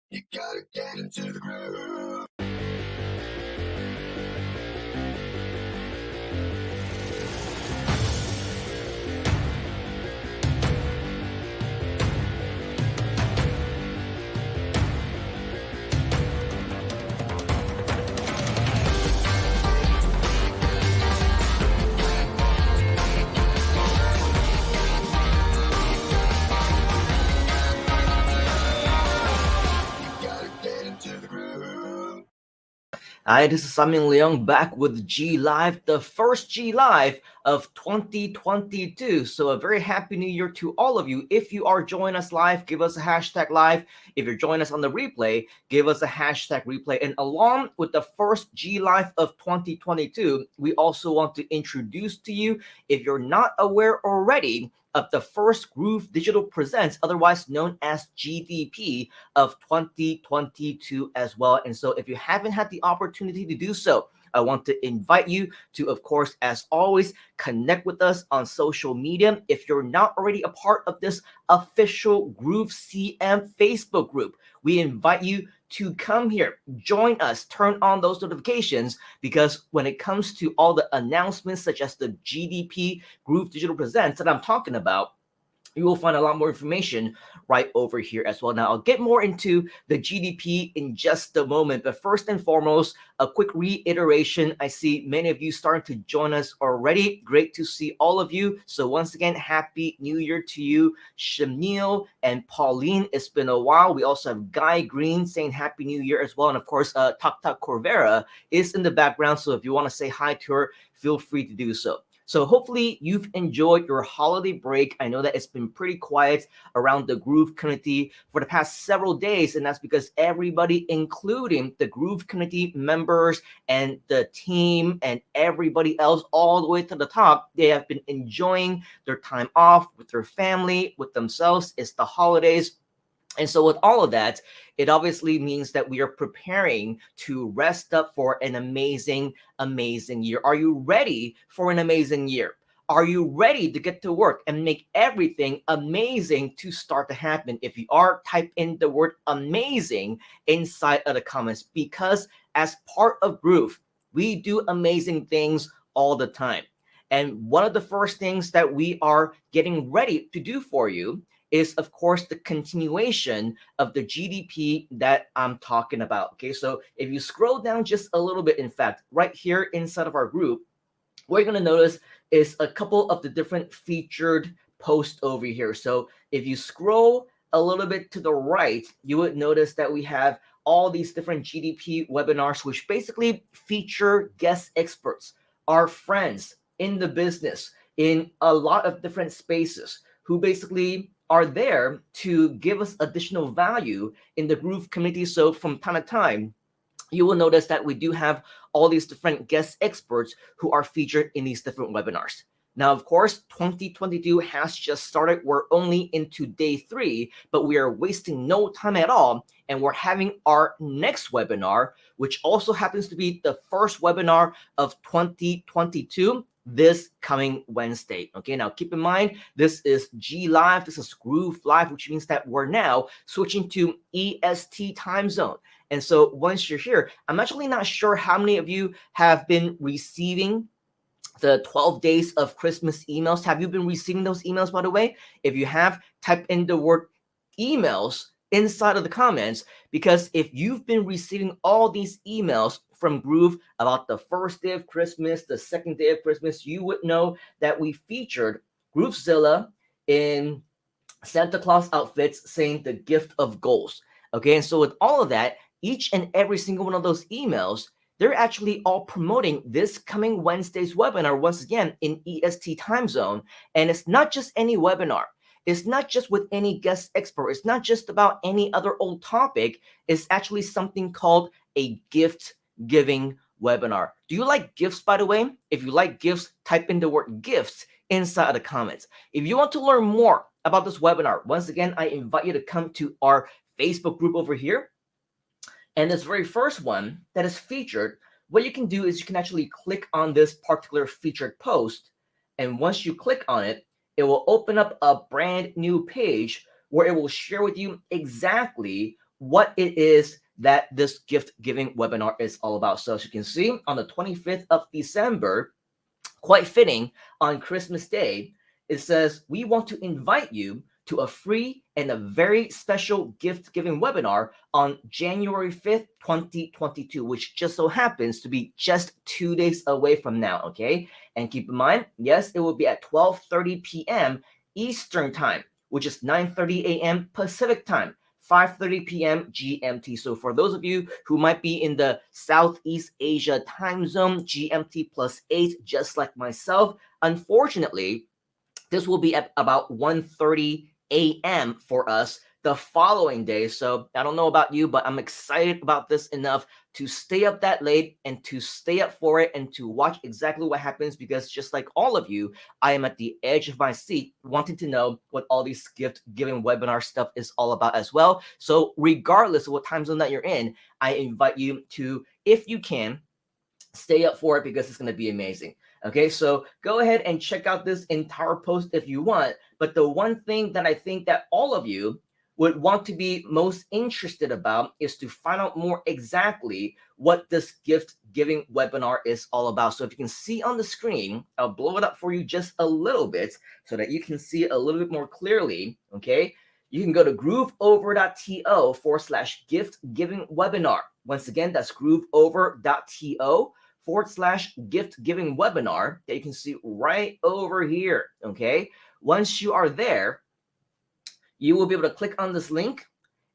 You gotta get into the groove. Hi, this is Leung back with G Live, the first G Live of 2022. So a very happy new year to all of you. If you are joining us live, give us a hashtag live. If you're joining us on the replay, give us a hashtag replay. And along with the first G Live of 2022, we also want to introduce to you, if you're not aware already, of the first Groove Digital Presents, otherwise known as GDP, of 2022 as well. And so if you haven't had the opportunity to do so, I want to invite you to, of course, as always, connect with us on social media. If you're not already a part of this official Groove CM Facebook group, we invite you to come here, join us, turn on those notifications, because when it comes to all the announcements such as the GDP Groove Digital Presents that I'm talking about, you will find a lot more information right over here as well. Now, I'll get more into the GDP in just a moment, but first and foremost, a quick reiteration. I see many of you starting to join us already. Great to see all of you. So once again, Happy New Year to you, Shamil and Pauline. It's been a while. We also have Guy Green saying Happy New Year as well. And of course, Tak Tak Corvera is in the background. So if you want to say hi to her, feel free to do so. So hopefully you've enjoyed your holiday break. I know that it's been pretty quiet around the Groove community for the past several days, and that's because everybody, including the Groove community members and the team and everybody else all the way to the top, they have been enjoying their time off with their family, with themselves. It's the holidays. And so with all of that, it obviously means that we are preparing to rest up for an amazing, amazing year. Are you ready for an amazing year? Are you ready to get to work and make everything amazing to start to happen? If you are, type in the word amazing inside of the comments, because as part of Groove, we do amazing things all the time. And one of the first things that we are getting ready to do for you is, of course, the continuation of the GDP that I'm talking about. Okay, so if you scroll down just a little bit, in fact, right here inside of our group, what you're going to notice is a couple of the different featured posts over here. So if you scroll a little bit to the right, you would notice that we have all these different GDP webinars, which basically feature guest experts, our friends in the business, in a lot of different spaces, who basically are there to give us additional value in the Groove community. So from time to time, you will notice that we do have all these different guest experts who are featured in these different webinars. Now, of course, 2022 has just started. We're only into day 3, but we are wasting no time at all. And we're having our next webinar, which also happens to be the first webinar of 2022, this coming Wednesday. Okay, now keep in mind, this is G Live, this is Groove Live, which means that we're now switching to EST time zone. And so once you're here, I'm actually not sure how many of you have been receiving the 12 days of Christmas emails. Have you been receiving those emails, by the way? If you have, type in the word emails inside of the comments, because if you've been receiving all these emails from Groove about the first day of Christmas, the second day of Christmas, you would know that we featured Groovezilla in Santa Claus outfits saying the gift of goals. Okay, and so with all of that, each and every single one of those emails, they're actually all promoting this coming Wednesday's webinar, once again in EST time zone. And it's not just any webinar. It's not just with any guest expert. It's not just about any other old topic. It's actually something called a gift giving webinar. Do you like gifts, by the way? If you like gifts, type in the word gifts inside of the comments. If you want to learn more about this webinar, once again, I invite you to come to our Facebook group over here. And this very first one that is featured, what you can do is you can actually click on this particular featured post. And once you click on it, it will open up a brand new page where it will share with you exactly what it is that this gift giving webinar is all about. So as you can see, on the 25th of December, quite fitting on Christmas Day, it says, we want to invite you to a free and a very special gift giving webinar on January 5th, 2022, which just so happens to be just 2 days away from now. Okay. And keep in mind, yes, it will be at 12:30 p.m. Eastern time, which is 9:30 a.m. Pacific time. 5:30 p.m. GMT. So for those of you who might be in the Southeast Asia time zone, GMT +8, just like myself, unfortunately, this will be at about 1:30 a.m. for us the following day. So I don't know about you, but I'm excited about this enough to stay up that late and to stay up for it and to watch exactly what happens, because just like all of you, I am at the edge of my seat wanting to know what all these gift giving webinar stuff is all about as well. So regardless of what time zone that you're in, I invite you to, if you can, stay up for it, because it's going to be amazing. Okay, so go ahead and check out this entire post if you want. But the one thing that I think that all of you would want to be most interested about is to find out more exactly what this gift giving webinar is all about. So if you can see on the screen, I'll blow it up for you just a little bit so that you can see it a little bit more clearly. Okay, you can go to grooveover.to/gift giving webinar. Once again, that's grooveover.to/gift giving webinar that you can see right over here. Okay, once you are there, you will be able to click on this link,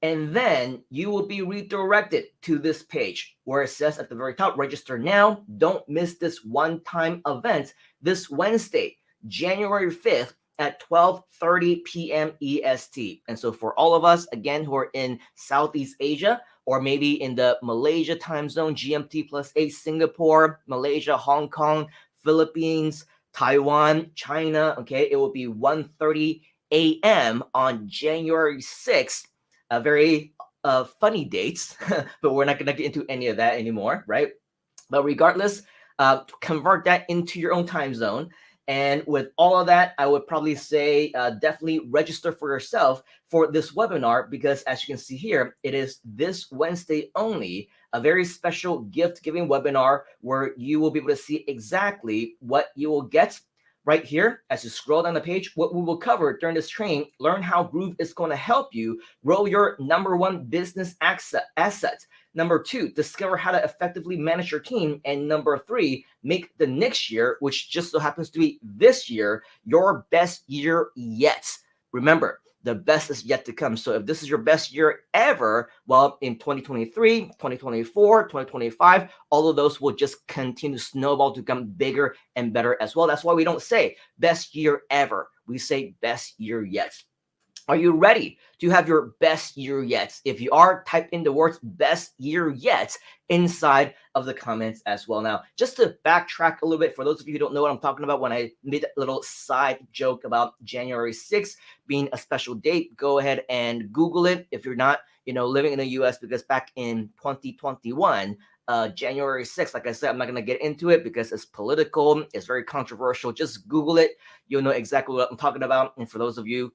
and then you will be redirected to this page where it says at the very top, register now. Don't miss this one-time event this Wednesday, January 5th at 12:30 p.m. EST. And so for all of us, again, who are in Southeast Asia, or maybe in the Malaysia time zone, GMT +8, Singapore, Malaysia, Hong Kong, Philippines, Taiwan, China, okay, it will be 1:30 a.m. on January 6th. A very funny dates, but we're not going to get into any of that anymore, right? But regardless, convert that into your own time zone. And with all of that, I would probably say definitely register for yourself for this webinar, because as you can see here, it is this Wednesday only, a very special gift giving webinar where you will be able to see exactly what you will get right here. As you scroll down the page, what we will cover during this training: learn how Groove is going to help you grow your #1 business asset. Number 2, discover how to effectively manage your team. And number 3, make the next year, which just so happens to be this year, your best year yet. Remember, the best is yet to come. So if this is your best year ever, well, in 2023, 2024, 2025, all of those will just continue to snowball to become bigger and better as well. That's why we don't say best year ever. We say best year yet. Are you ready to have your best year yet? If you are, type in the words best year yet inside of the comments as well. Now, just to backtrack a little bit, for those of you who don't know what I'm talking about when I made that little side joke about January 6th being a special date, go ahead and Google it if you're not, living in the US, because back in 2021, January 6th, like I said, I'm not going to get into it because it's political, it's very controversial. Just Google it. You'll know exactly what I'm talking about. And for those of you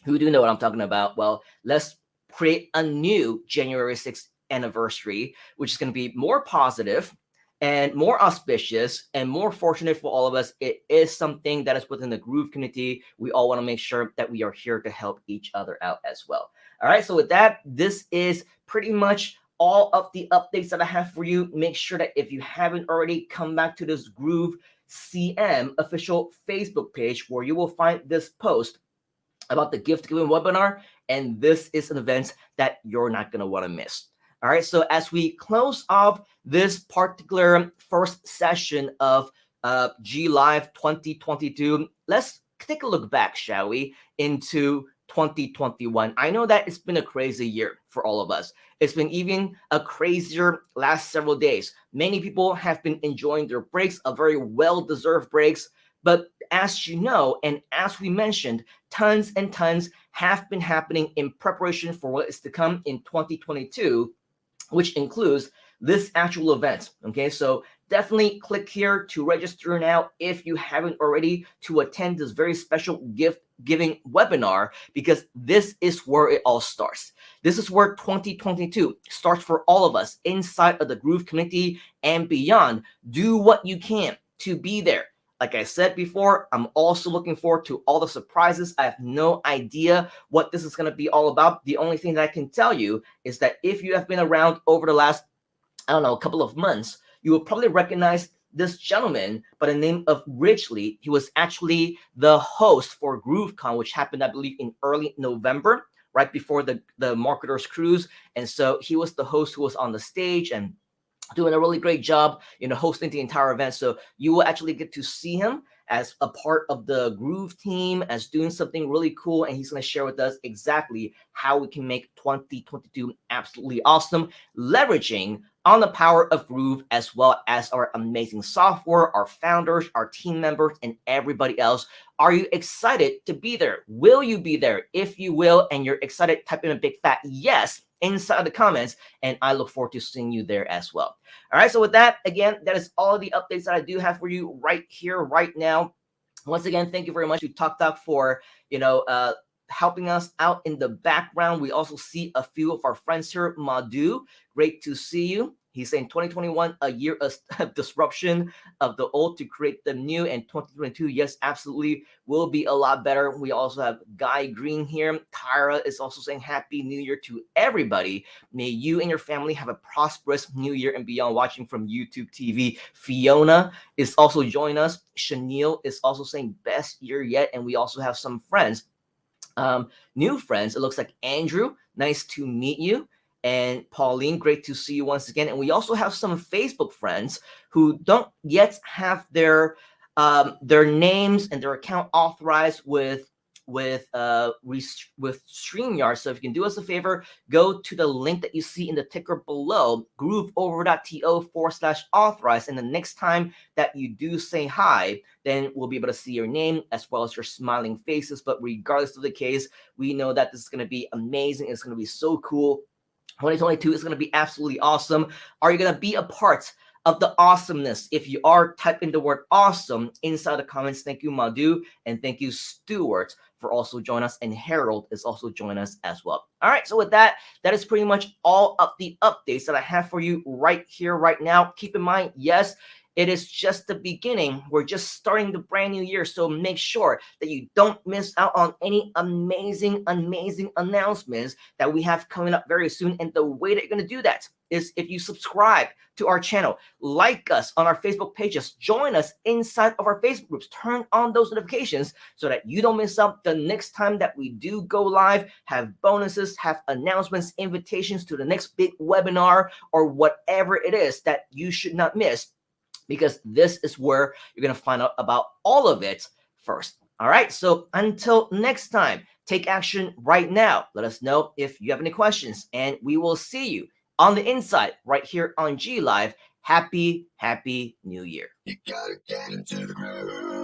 who do know what I'm talking about, well, let's create a new January 6th anniversary, which is going to be more positive and more auspicious and more fortunate for all of us. It is something that is within the Groove community. We all want to make sure that we are here to help each other out as well. All right, so with that, this is pretty much all of the updates that I have for you. Make sure that if you haven't already, come back to this Groove CM official Facebook page, where you will find this post about the gift giving webinar, and this is an event that you're not going to want to miss. All right, so as we close off this particular first session of GLIVE 2022, let's take a look back, shall we, into 2021. I know that it's been a crazy year for all of us. It's been even a crazier last several days. Many people have been enjoying their breaks, a very well-deserved breaks. But as you know, and as we mentioned, tons and tons have been happening in preparation for what is to come in 2022, which includes this actual event. Okay, so definitely click here to register now if you haven't already, to attend this very special gift giving webinar, because this is where it all starts. This is where 2022 starts for all of us inside of the Groove community and beyond. Do what you can to be there. Like I said before, I'm also looking forward to all the surprises. I have no idea what this is going to be all about. The only thing that I can tell you is that if you have been around over the last, I don't know, a couple of months, you will probably recognize this gentleman by the name of Ridgely. He was actually the host for GrooveCon, which happened, I believe, in early November, right before the marketers cruise. And so he was the host who was on the stage and doing a really great job, hosting the entire event. So you will actually get to see him as a part of the Groove team, as doing something really cool. And he's going to share with us exactly how we can make 2022 absolutely awesome, leveraging on the power of Groove, as well as our amazing software, our founders, our team members, and everybody else. Are you excited to be there? Will you be there? If you will, and you're excited, type in a big fat yes inside the comments, and I look forward to seeing you there as well. All right, so with that, again, that is all the updates that I do have for you right here, right now. Once again, thank you very much to Talk for, helping us out in the background. We also see a few of our friends here. Madhu, great to see you. He's saying 2021, a year of disruption of the old to create the new, and 2022, yes, absolutely, will be a lot better. We also have Guy Green here. Tyra is also saying Happy New Year to everybody. May you and your family have a prosperous New Year and beyond, watching from YouTube TV. Fiona is also joining us. Chanel is also saying best year yet. And we also have some friends. New friends, it looks like Andrew, nice to meet you. And Pauline, great to see you once again. And we also have some Facebook friends who don't yet have their names and their account authorized with StreamYard. So if you can do us a favor, go to the link that you see in the ticker below, grooveover.to/authorize. And the next time that you do say hi, then we'll be able to see your name as well as your smiling faces. But regardless of the case, we know that this is going to be amazing. It's going to be so cool. 2022 is going to be absolutely awesome. Are you going to be a part of the awesomeness? If you are, type in the word awesome inside the comments. Thank you, Madhu, and thank you, Stuart, for also joining us, and Harold is also joining us as well. All right, so with that, that is pretty much all of the updates that I have for you right here, right now. Keep in mind, yes, it is just the beginning. We're just starting the brand new year. So make sure that you don't miss out on any amazing announcements that we have coming up very soon. And the way that you're going to do that is if you subscribe to our channel, like us on our Facebook pages, join us inside of our Facebook groups, turn on those notifications so that you don't miss out the next time that we do go live, have bonuses, have announcements, invitations to the next big webinar, or whatever it is that you should not miss, because this is where you're going to find out about all of it first. All right, so until next time, take action right now. Let us know if you have any questions, and we will see you on the inside right here on GLive. Happy New Year. You gotta get into the groove.